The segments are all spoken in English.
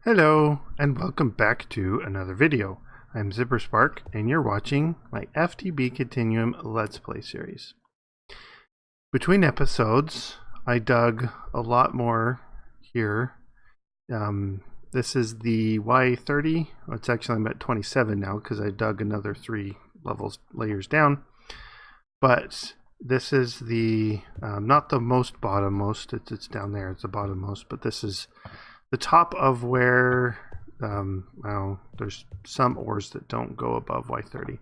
Hello and welcome back to another video. I'm ZpprSprk and you're watching my FTB Continuum Let's Play series. Between episodes, I dug a lot more here. This is the Y30. Well, it's actually I'm at 27 now because I dug another 3 layers down. But this is the, not the most bottommost, it's down there, it's the bottommost, but this is the top of where well, there's some ores that don't go above Y30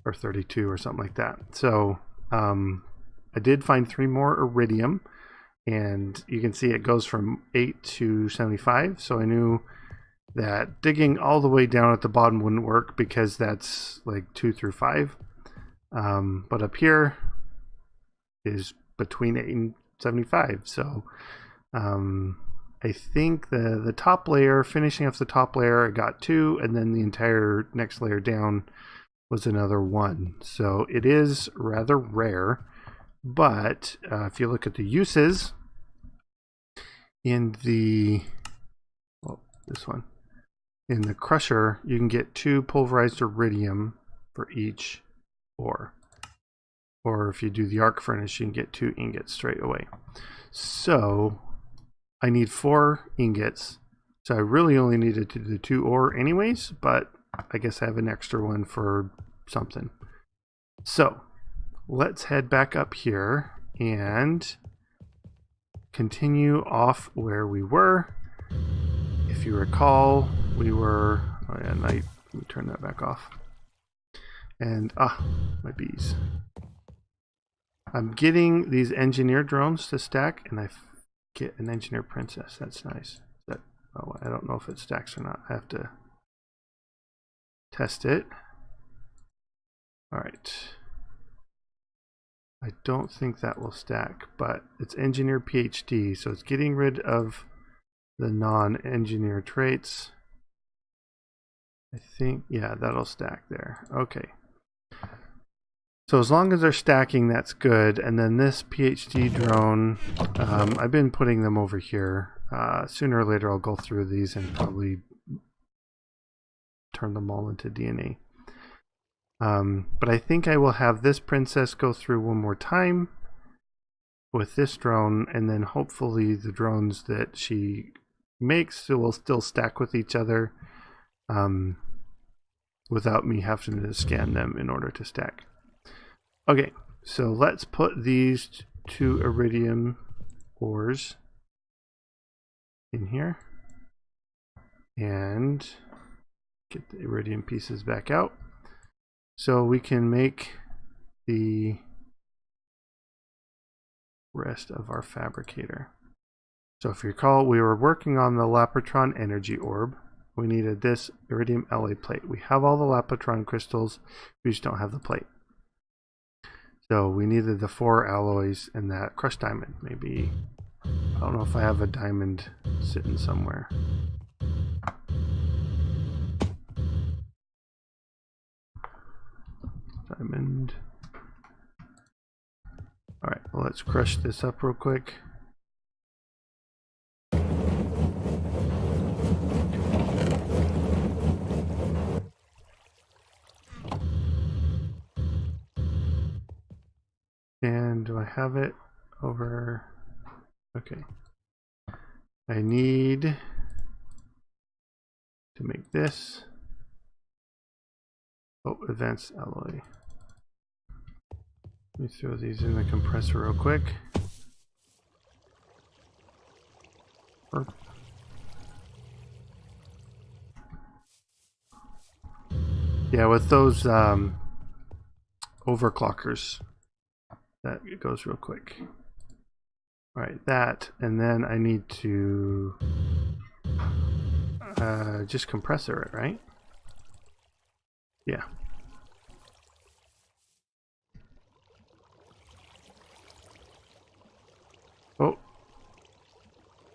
or 32 or something like that. So I did find 3 more iridium, and you can see it goes from 8 to 75. So I knew that digging all the way down at the bottom wouldn't work because that's like 2 through 5. But up here is between 8 and 75. So I think the top layer, finishing off the top layer, I got 2, and then the entire next layer down was another 1. So it is rather rare, but if you look at the uses in the, well, this one, in the crusher, you can get 2 pulverized iridium for each ore. Or if you do the arc furnace, you can get 2 ingots straight away. So I need 4 ingots, so I really only needed to do 2 ore anyways, but I guess I have an extra one for something. So let's head back up here and continue off where we were. If you recall, we were, oh yeah, night, let me turn that back off. And, my bees. I'm getting these engineer drones to stack, and I get an engineer princess. That's nice. That, oh, I don't know if it stacks or not. I have to test it. All right. I don't think that will stack, but it's engineer PhD, so it's getting rid of the non-engineer traits. I think, yeah, that'll stack there. Okay. So as long as they're stacking, that's good. And then this PhD drone, I've been putting them over here. Sooner or later I'll go through these and probably turn them all into DNA. But I think I will have this princess go through one more time with this drone, and then hopefully the drones that she makes will still stack with each other without me having to scan them in order to stack. Okay, so let's put these 2 iridium ores in here and get the iridium pieces back out so we can make the rest of our fabricator. So if you recall, we were working on the Lapotron energy orb. We needed this iridium alloy plate. We have all the Lapotron crystals, we just don't have the plate. So we needed the 4 alloys and that crushed diamond. Maybe, I don't know if I have a diamond sitting somewhere. Diamond. Alright, well, let's crush this up real quick. And do I have it over? Okay. I need to make this. Oh, advanced alloy. Let me throw these in the compressor real quick. Yeah, with those overclockers, that it goes real quick. Alright, that, and then I need to just compressor it, right? Yeah. Oh,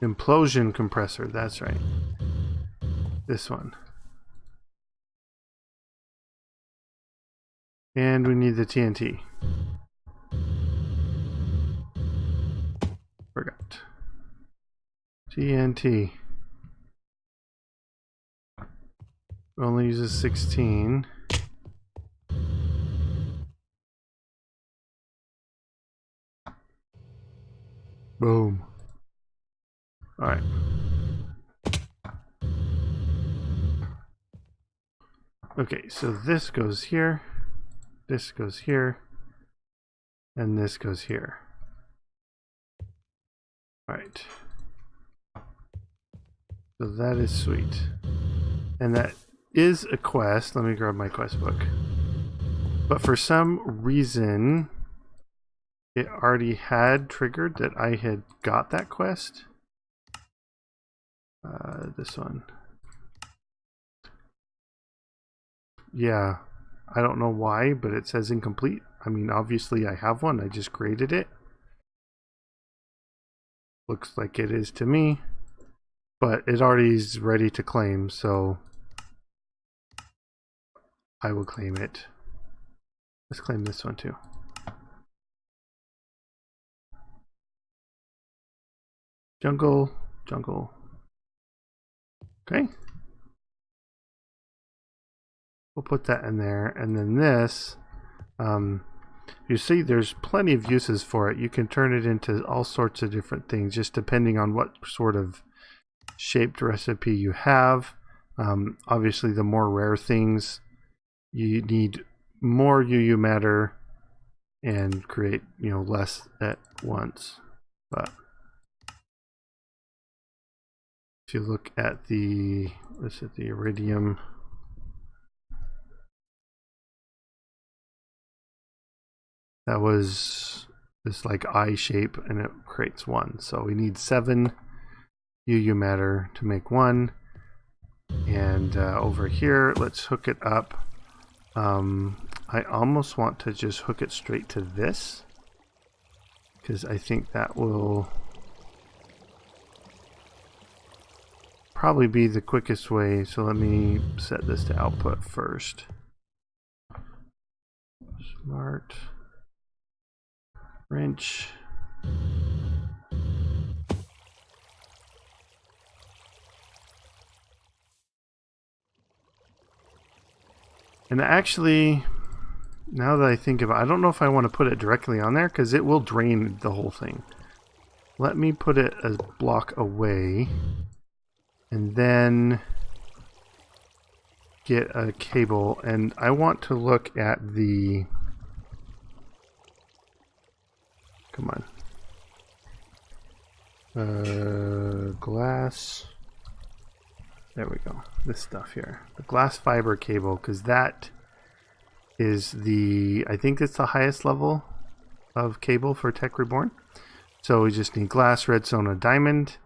implosion compressor, that's right. This one. And we need the TNT. Forgot. TNT. only uses 16. Boom. Alright. Okay, so this goes here, this goes here, and this goes here. Alright. So that is sweet. And that is a quest. Let me grab my quest book. But for some reason, it already had triggered that I had got that quest. This one. Yeah, I don't know why, but it says incomplete. I mean, obviously I have one. I just created it. Looks like it is to me. But it already is ready to claim, so I will claim it. Let's claim this one too. Jungle, jungle. Okay. We'll put that in there, and then this, you see there's plenty of uses for it. You can turn it into all sorts of different things, just depending on what sort of shaped recipe you have. Obviously, the more rare things, you need more UU matter and create, you know, less at once. But if you look at the, what's it, the iridium, that was this like eye shape, and it creates one. So we need 7 UU matter to make one. And over here, let's hook it up. I almost want to just hook it straight to this, because I think that will probably be the quickest way. So let me set this to output first. Smart wrench. And actually, now that I think about it, I don't know if I want to put it directly on there, because it will drain the whole thing. Let me put it a block away, and then get a cable. And I want to look at the, come on, glass. There we go. This stuff here, the glass fiber cable, because that is the, I think it's the highest level of cable for Tech Reborn. So we just need glass, redstone, a diamond.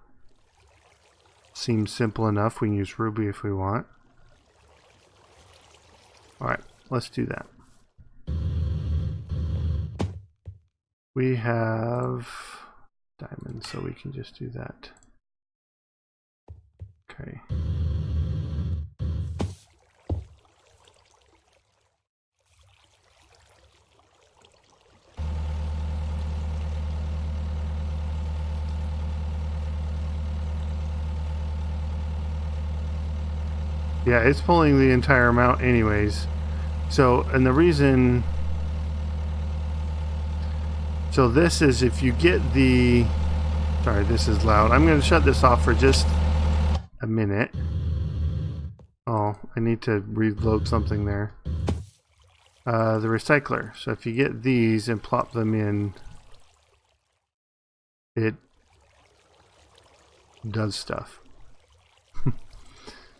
Seems simple enough. We can use ruby if we want. Alright, let's do that. We have diamonds, so we can just do that. Okay. Yeah, it's pulling the entire amount anyways. So, and the reason, so this is if you get the, sorry, this is loud. I'm going to shut this off for just a minute. Oh, I need to reload something there. The recycler. So if you get these and plop them in, it does stuff.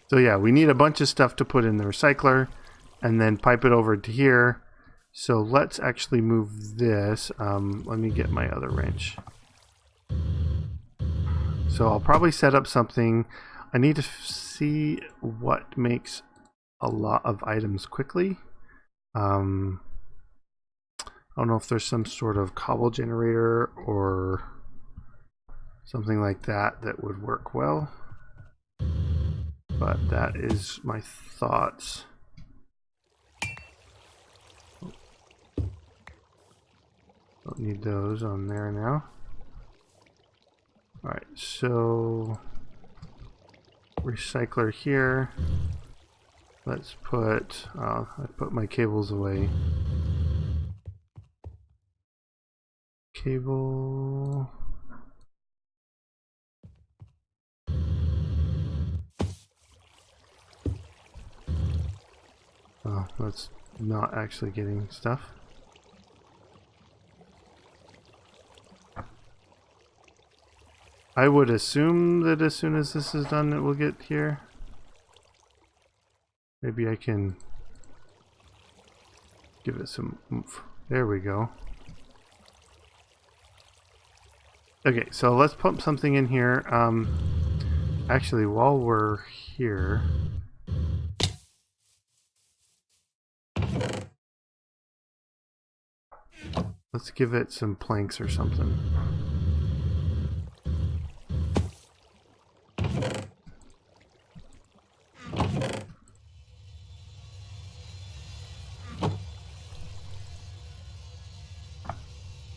So yeah, we need a bunch of stuff to put in the recycler and then pipe it over to here. So let's actually move this. Let me get my other wrench. So I'll probably set up something. I need to see what makes a lot of items quickly. I don't know if there's some sort of cobble generator or something like that that would work well. But that is my thoughts. Don't need those on there now. Alright, so recycler here. Let's put, I put my cables away. Cable. Oh, that's not actually getting stuff. I would assume that as soon as this is done, it will get here. Maybe I can give it some oomph. There we go. Okay, so let's pump something in here. Actually, while we're here, let's give it some planks or something.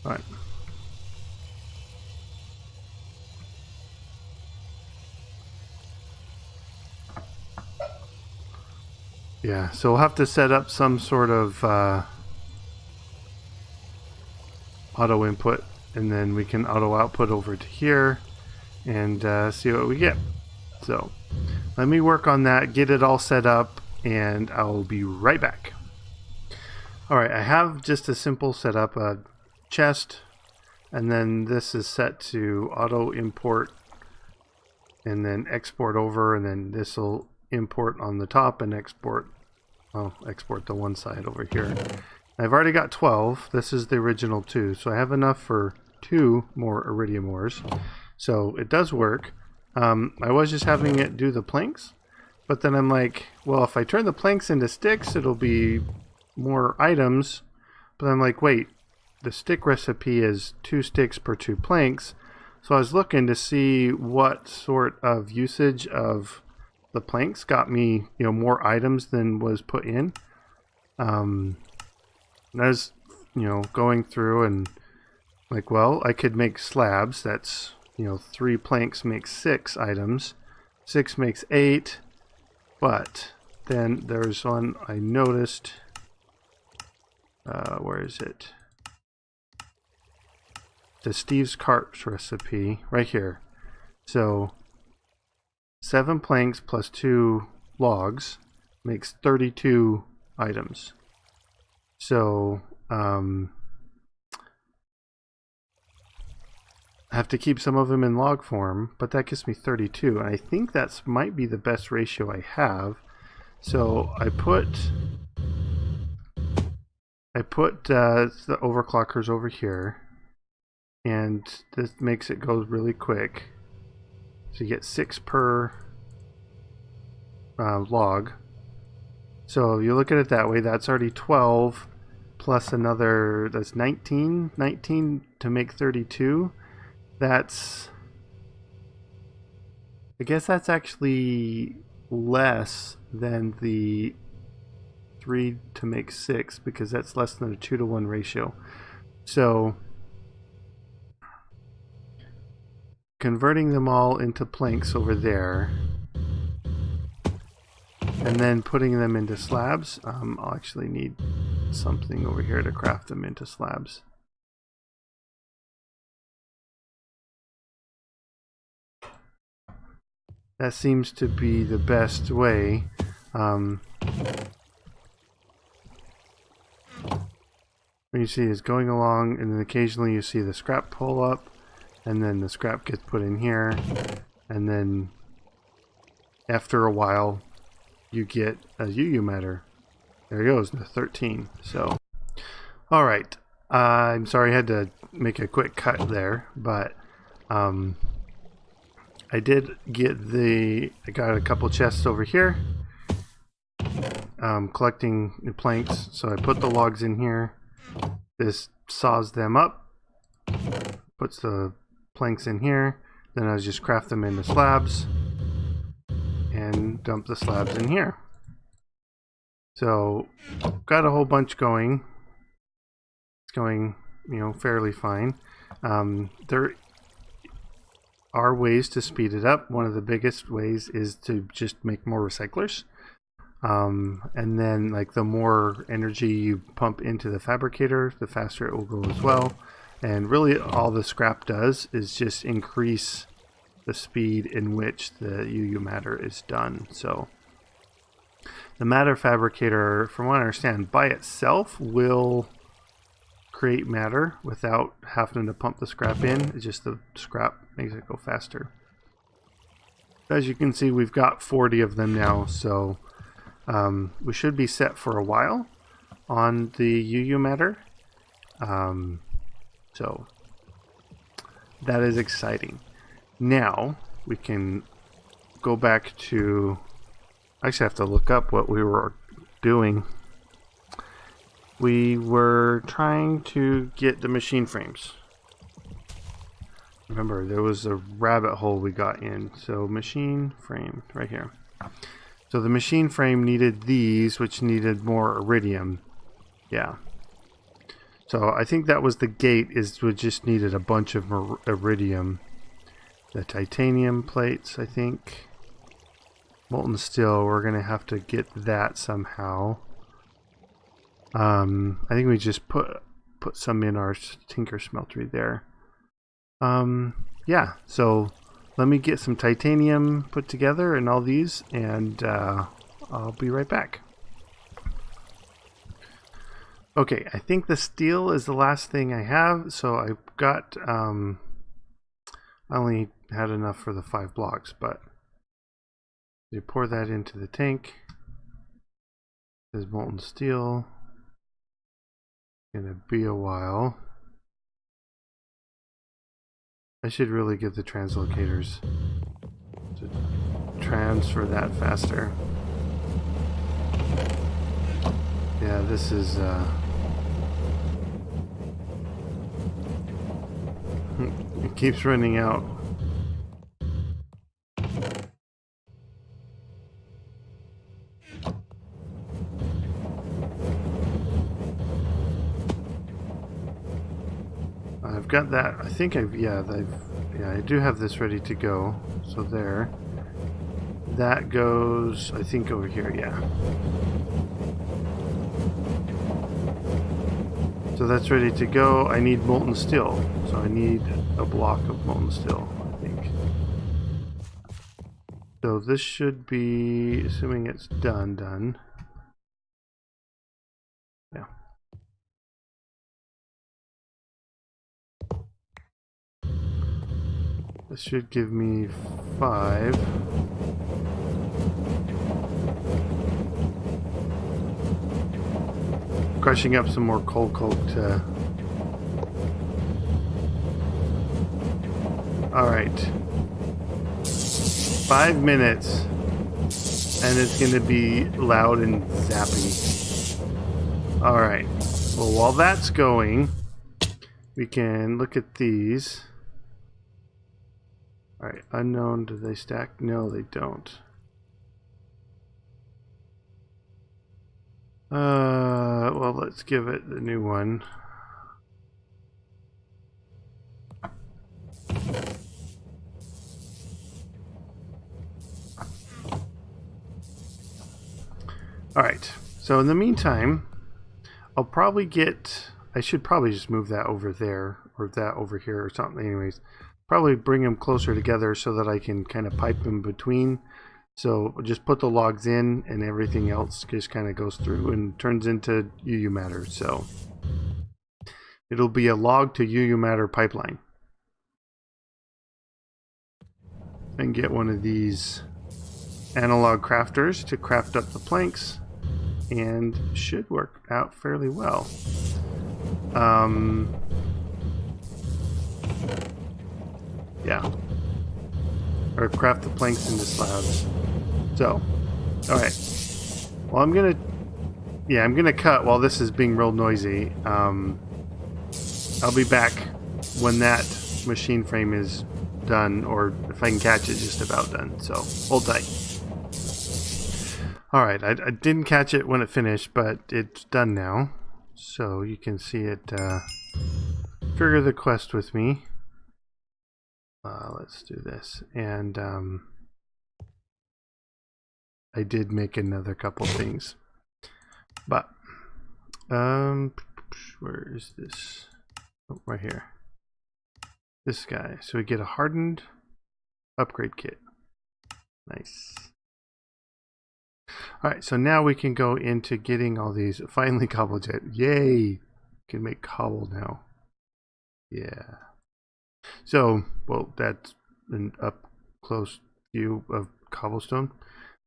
All right. Yeah, so we'll have to set up some sort of auto input, and then we can auto output over to here and see what we get. So let me work on that, get it all set up, and I'll be right back. Alright, I have just a simple setup, a chest, and then this is set to auto import and then export over, and then this will import on the top and export, well, export to one side over here. I've already got 12. This is the original 2, so I have enough for 2 more iridium ores. So it does work. I was just having it do the planks, but then I'm like, well, if I turn the planks into sticks, it'll be more items. But I'm like, wait, the stick recipe is 2 sticks per 2 planks. So I was looking to see what sort of usage of the planks got me, you know, more items than was put in. And I was, you know, going through and like, well, I could make slabs. That's, you know, 3 planks makes 6 items. 6 makes 8. But then there's one I noticed. Where is it? The Steve's Carps recipe right here. So 7 planks plus 2 logs makes 32 items. So I have to keep some of them in log form, but that gives me 32, and I think that might be the best ratio I have. So I put the overclockers over here, and this makes it go really quick. So you get 6 per log. So you look at it that way, that's already 12 plus another, that's 19 to make 32. That's, I guess that's actually less than the 3 to make 6, because that's less than a 2-to-1 ratio. So converting them all into planks over there and then putting them into slabs. I'll actually need something over here to craft them into slabs. That seems to be the best way. What you see is going along, and then occasionally you see the scrap pull up, and then the scrap gets put in here, and then after a while you get a UU matter. There it goes, the 13. So, alright, I'm sorry I had to make a quick cut there, but I did get I got a couple chests over here, collecting the planks, so I put the logs in here. This saws them up, puts the planks in here, then I just craft them into slabs and dump the slabs in here. So got a whole bunch going. It's going, you know, fairly fine. There are ways to speed it up. One of the biggest ways is to just make more recyclers. And then like the more energy you pump into the fabricator, the faster it will go as well. And really all the scrap does is just increase the speed in which the UU matter is done. So the Matter Fabricator, from what I understand, by itself will create matter without having to pump the scrap in. It's just the scrap makes it go faster. As you can see, we've got 40 of them now, so we should be set for a while on the UU matter. So that is exciting. Now we can go back to, I actually have to look up what we were doing. We were trying to get the machine frames. Remember, there was a rabbit hole we got in. So machine frame right here. So the machine frame needed these, which needed more iridium. Yeah. So I think that was the gate, is we just needed a bunch of iridium. The titanium plates, I think. Molten steel, we're going to have to get that somehow. I think we just put some in our tinker smeltery there. Yeah, so let me get some titanium put together and all these, and I'll be right back. Okay, I think the steel is the last thing I have, so I've got, I only had enough for the 5 blocks, but you pour that into the tank. There's molten steel. Gonna be a while. I should really get the translocators to transfer that faster. Yeah, this is it keeps running out. I've got that. I think yeah, I do have this ready to go. So there. That goes, I think, over here, yeah. So that's ready to go. I need molten steel. So I need a block of molten steel, I think. So this should be, assuming it's done. Yeah. This should give me 5. Crushing up some more coal coke to... Alright. 5 minutes. And it's going to be loud and zappy. Alright. Well, while that's going, we can look at these. Alright, unknown, do they stack? No, they don't. Well, let's give it the new one. Alright, so in the meantime, I'll probably get, I should probably just move that over there, or that over here or something. Anyways, probably bring them closer together so that I can kind of pipe them between. So just put the logs in and everything else just kind of goes through and turns into UU matter. So it'll be a log to UU matter pipeline. And get one of these analog crafters to craft up the planks, and should work out fairly well. Yeah. Or craft the planks into slabs. So, alright. Well, I'm gonna cut while this is being real noisy. I'll be back when that machine frame is done, or if I can catch it, just about done. So, hold tight. Alright, I didn't catch it when it finished, but it's done now. So, you can see it trigger the quest with me. Let's do this, and I did make another couple things. But where is this? Oh, right here. This guy. So we get a hardened upgrade kit. Nice. Alright, so now we can go into getting all these finely cobbled jet. Yay! Can make cobble now. Yeah. So, well, that's an up close view of cobblestone.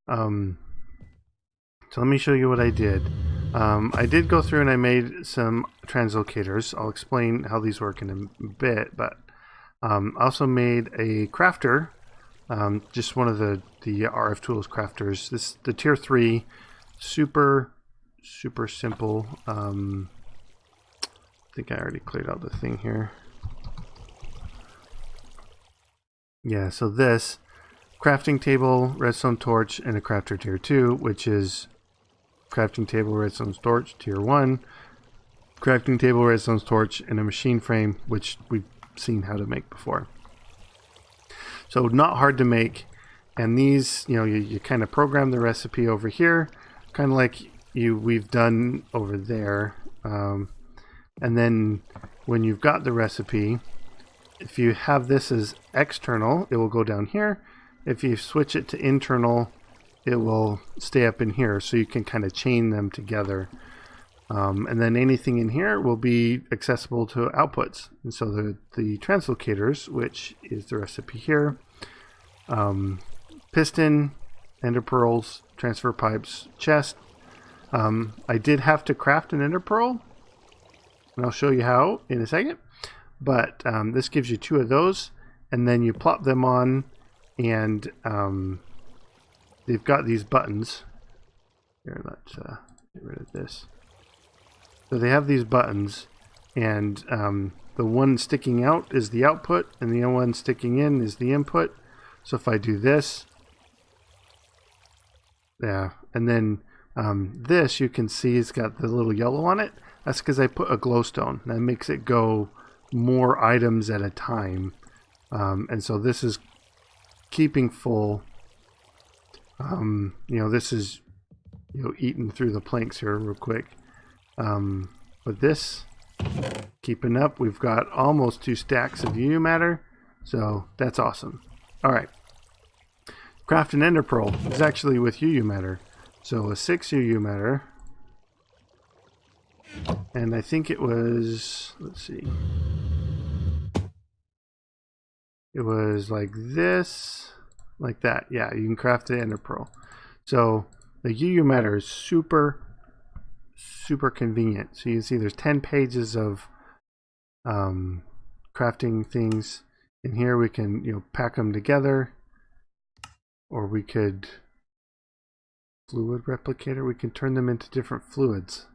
So let me show you what I did. I did go through and I made some translocators. I'll explain how these work in a bit, but I also made a crafter. Just one of the RF Tools crafters. This the tier 3, super simple. I think I already cleared out the thing here. Yeah, so this crafting table, redstone torch, and a crafter tier 2, which is crafting table, redstone torch tier 1, crafting table, redstone torch, and a machine frame, which we've seen how to make before. So not hard to make, and these, you kind of program the recipe over here, kind of like we've done over there, and then when you've got the recipe, if you have this as external, it will go down here. If you switch it to internal, it will stay up in here, so you can kind of chain them together. And then anything in here will be accessible to outputs. And so the translocators, which is the recipe here, piston, ender pearls, transfer pipes, chest. I did have to craft an ender pearl, and I'll show you how in a second. But this gives you 2 of those, and then you plop them on, and they've got these buttons. Here, let's get rid of this. So they have these buttons, and the one sticking out is the output, and the one sticking in is the input. So if I do this, yeah, and then this you can see it's got the little yellow on it. That's because I put a glowstone. That makes it go more items at a time, and so this is keeping full. This is eating through the planks here real quick. But this keeping up. We've got almost 2 stacks of UU matter, so that's awesome. All right, craft an ender pearl is actually with UU matter, so a 6 UU matter. And I think it was, let's see, it was like this, like that. Yeah, you can craft the ender pearl. So the UU matter is super convenient. So you can see there's 10 pages of crafting things. In here we can pack them together, or we could fluid replicator. We can turn them into different fluids.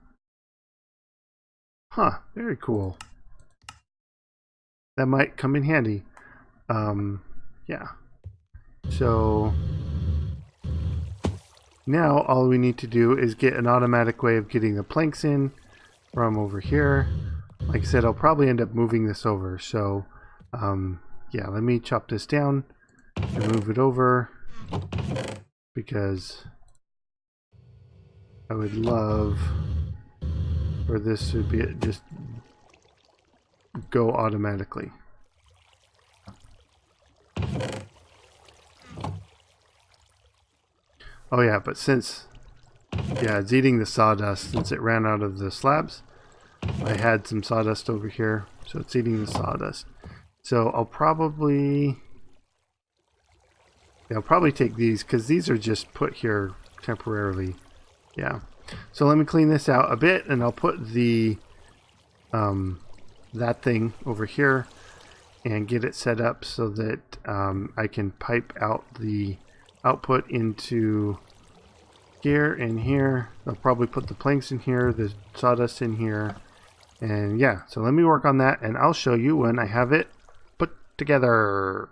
Huh, very cool. That might come in handy. Yeah. So now all we need to do is get an automatic way of getting the planks in from over here. Like I said, I'll probably end up moving this over. So yeah, let me chop this down and move it over, because I would love for this to be just go automatically. Oh yeah, but since it's eating the sawdust, since it ran out of the slabs, I had some sawdust over here, so it's eating the sawdust. So I'll probably take these, because these are just put here temporarily. Yeah. So let me clean this out a bit, and I'll put the that thing over here and get it set up so that I can pipe out the output into here and here. I'll probably put the planks in here, the sawdust in here, and yeah, so let me work on that, and I'll show you when I have it put together.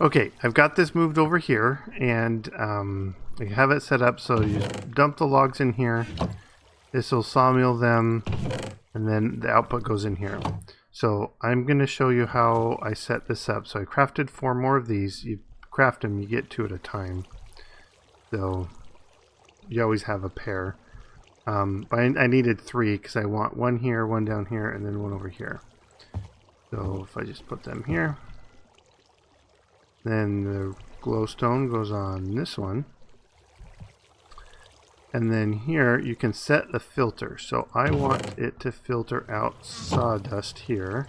Okay, I've got this moved over here, and I have it set up so you dump the logs in here. This will sawmill them, and then the output goes in here. So I'm going to show you how I set this up. So I crafted 4 more of these. You craft them, you get 2 at a time. So you always have a pair. But I needed 3 because I want 1 here, 1 down here, and then 1 over here. So if I just put them here, then the glowstone goes on this one. And then here you can set the filter. So I want it to filter out sawdust here.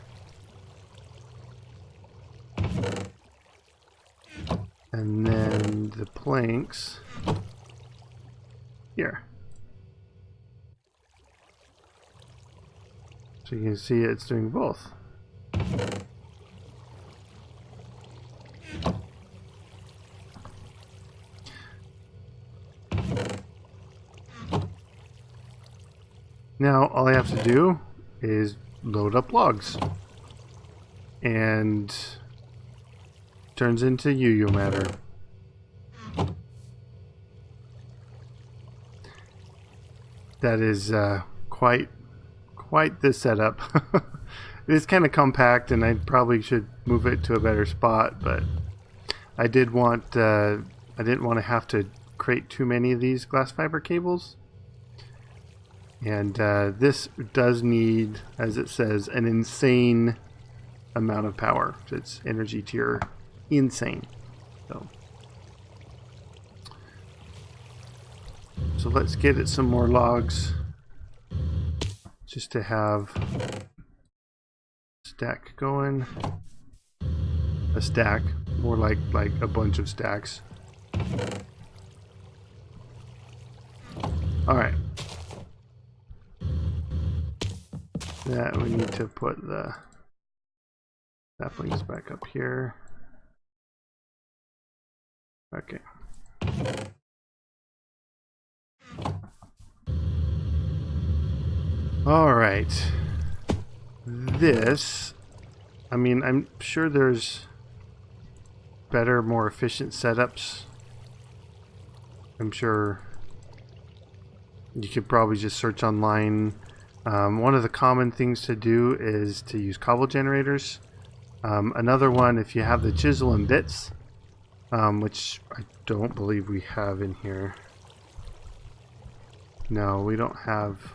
And then the planks here. So you can see it's doing both. Now all I have to do is load up logs. And turns into yo-yo matter. That is quite the setup. It is kind of compact, and I probably should move it to a better spot, but I didn't want to have to create too many of these glass fiber cables. And this does need, as it says, an insane amount of power. It's energy tier insane. So let's get it some more logs, just to have a stack going. A stack, more like a bunch of stacks. All right. That we need to put the saplings back up here. Okay. All right. This, I mean, I'm sure there's better, more efficient setups. I'm sure you could probably just search online. One of the common things to do is to use cobble generators. Another one, if you have the chisel and bits, which I don't believe we have in here. No, we don't have.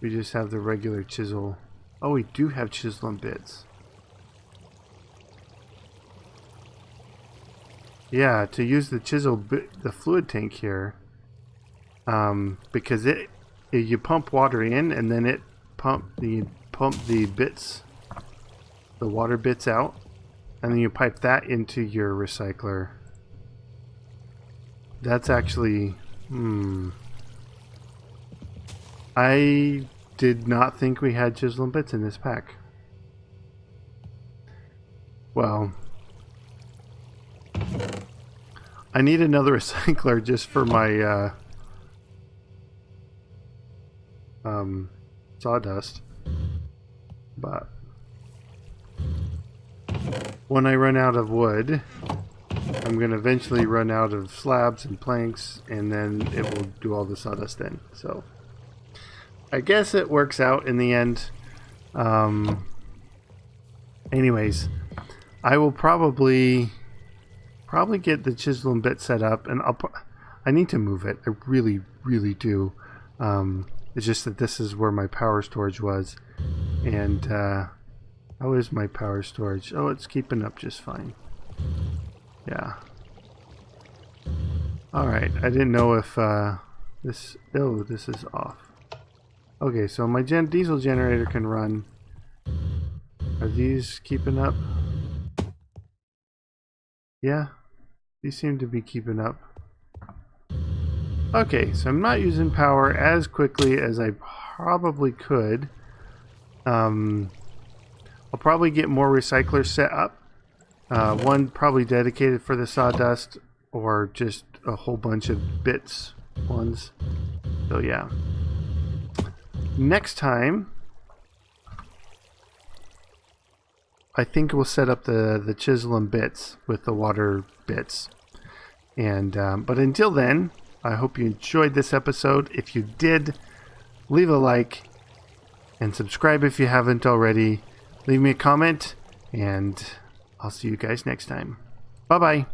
We just have the regular chisel. Oh, we do have chisel and bits. Yeah, to use the chisel, the fluid tank here, because you pump water in and then it pump the bits, the water bits out, and then you pipe that into your recycler. That's actually, I did not think we had chisel and bits in this pack. Well, I need another recycler just for my sawdust, but when I run out of wood, I'm going to eventually run out of slabs and planks, and then it will do all the sawdust then. So I guess it works out in the end. Anyways, I will probably get the chisel and bit set up, and I need to move it. I really do. It's just that this is where my power storage was, and how is my power storage? Oh, it's keeping up just fine. Yeah. All right. I didn't know if this. Oh, this is off. Okay, so my diesel generator can run. Are these keeping up? Yeah, these seem to be keeping up. Okay, so I'm not using power as quickly as I probably could. I'll probably get more recyclers set up. One probably dedicated for the sawdust, or just a whole bunch of bits ones. So yeah. Next time, I think we'll set up the chisel and bits with the water bits. And but until then, I hope you enjoyed this episode. If you did, leave a like and subscribe if you haven't already. Leave me a comment, and I'll see you guys next time. Bye-bye.